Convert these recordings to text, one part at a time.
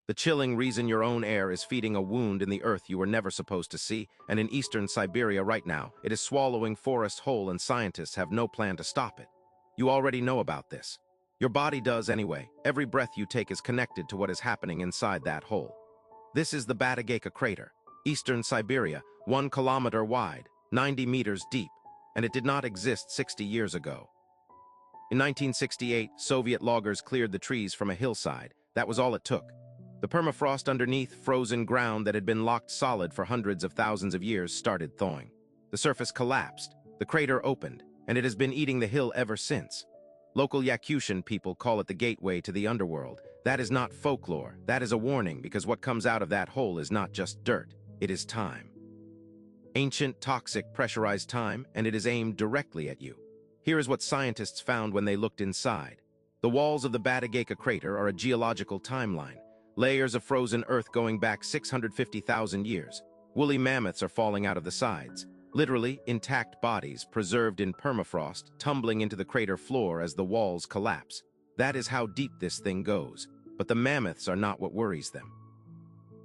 The chilling reason your own air is feeding a wound in the earth you were never supposed to see, and in eastern Siberia right now, it is swallowing forests whole and scientists have no plan to stop it. You already know about this. Your body does anyway. Every breath you take is connected to what is happening inside that hole. This is the Batagaika crater, eastern Siberia, 1 kilometer wide, 90 meters deep, and it did not exist 60 years ago. In 1968, Soviet loggers cleared the trees from a hillside. That was all it took. The permafrost underneath frozen ground that had been locked solid for hundreds of thousands of years started thawing. The surface collapsed, the crater opened, and it has been eating the hill ever since. Local Yakutian people call it the gateway to the underworld. That is not folklore, that is a warning, because what comes out of that hole is not just dirt, it is time. Ancient, toxic, pressurized time, and it is aimed directly at you. Here is what scientists found when they looked inside. The walls of the Batagaika crater are a geological timeline, layers of frozen earth going back 650,000 years. Woolly mammoths are falling out of the sides, literally intact bodies preserved in permafrost, tumbling into the crater floor as the walls collapse. That is how deep this thing goes, but the mammoths are not what worries them.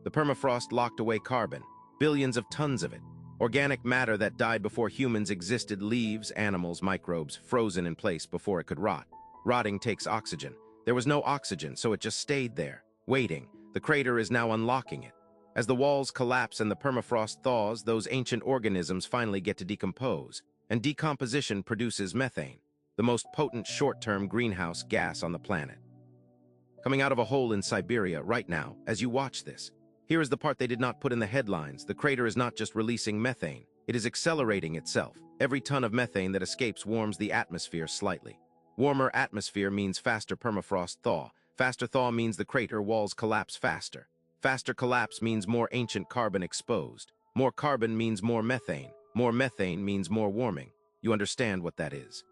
The permafrost locked away carbon, billions of tons of it, organic matter that died before humans existed, leaves, animals, microbes, frozen in place before it could rot. Rotting takes oxygen. There was no oxygen, so it just stayed there, waiting. The crater is now unlocking it. As the walls collapse and the permafrost thaws, those ancient organisms finally get to decompose, and decomposition produces methane, the most potent short-term greenhouse gas on the planet. Coming out of a hole in Siberia right now, as you watch this, here is the part they did not put in the headlines. The crater is not just releasing methane, it is accelerating itself. Every ton of methane that escapes warms the atmosphere slightly. Warmer atmosphere means faster permafrost thaw. Faster thaw means the crater walls collapse faster. Faster collapse means more ancient carbon exposed. More carbon means more methane. More methane means more warming. You understand what that is.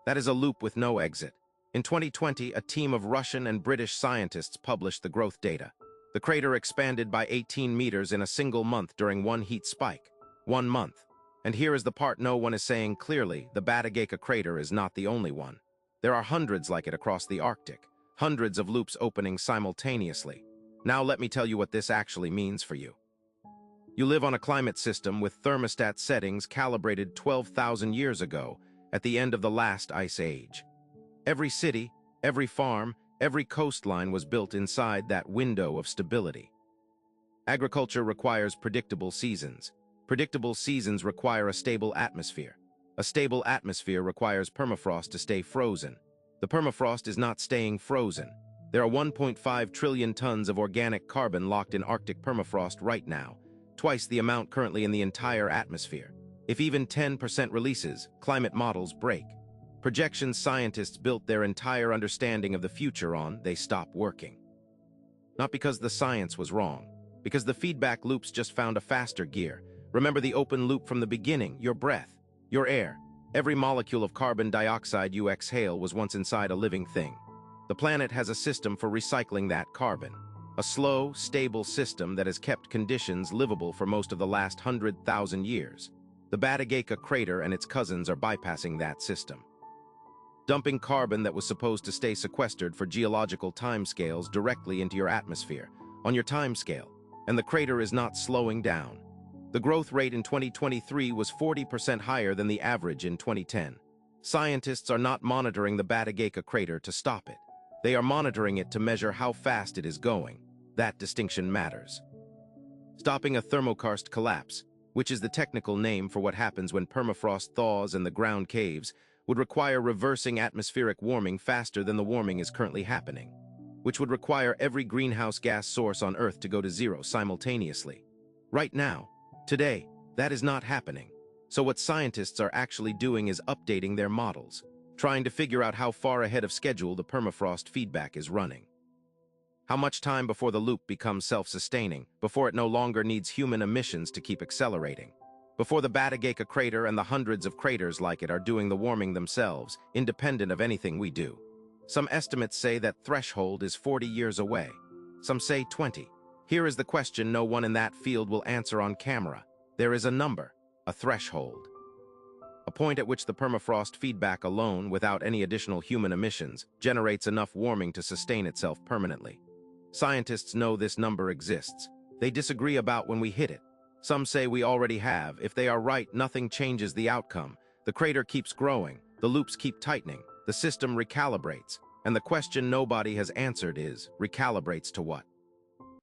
That is a loop with no exit. In 2020, a team of Russian and British scientists published the growth data. The crater expanded by 18 meters in a single month during one heat spike. 1 month. And here is the part no one is saying clearly: the Batagaika crater is not the only one. There are hundreds like it across the Arctic, hundreds of loops opening simultaneously. Now let me tell you what this actually means for you. You live on a climate system with thermostat settings calibrated 12,000 years ago, at the end of the last ice age. Every city, every farm, every coastline was built inside that window of stability. Agriculture requires predictable seasons. Predictable seasons require a stable atmosphere. A stable atmosphere requires permafrost to stay frozen. The permafrost is not staying frozen. There are 1.5 trillion tons of organic carbon locked in Arctic permafrost right now, twice the amount currently in the entire atmosphere. If even 10% releases, climate models break. Projections scientists built their entire understanding of the future on, they stop working. Not because the science was wrong, because the feedback loops just found a faster gear. Remember the open loop from the beginning: your breath, your air. Every molecule of carbon dioxide you exhale was once inside a living thing. The planet has a system for recycling that carbon. A slow, stable system that has kept conditions livable for most of the last 100,000 years. The Batagaika crater and its cousins are bypassing that system, dumping carbon that was supposed to stay sequestered for geological timescales directly into your atmosphere, on your timescale, and the crater is not slowing down. The growth rate in 2023 was 40% higher than the average in 2010. Scientists are not monitoring the Batagaika crater to stop it. They are monitoring it to measure how fast it is going. That distinction matters. Stopping a thermokarst collapse, which is the technical name for what happens when permafrost thaws and the ground caves, would require reversing atmospheric warming faster than the warming is currently happening, which would require every greenhouse gas source on Earth to go to zero simultaneously. Right now, today, that is not happening. So what scientists are actually doing is updating their models, trying to figure out how far ahead of schedule the permafrost feedback is running. How much time before the loop becomes self-sustaining, before it no longer needs human emissions to keep accelerating. Before the Batagaika crater and the hundreds of craters like it are doing the warming themselves, independent of anything we do. Some estimates say that threshold is 40 years away. Some say 20. Here is the question no one in that field will answer on camera. There is a number, a threshold. A point at which the permafrost feedback alone, without any additional human emissions, generates enough warming to sustain itself permanently. Scientists know this number exists. They disagree about when we hit it. Some say we already have. If they are right, nothing changes the outcome. The crater keeps growing, the loops keep tightening, the system recalibrates, and the question nobody has answered is, recalibrates to what?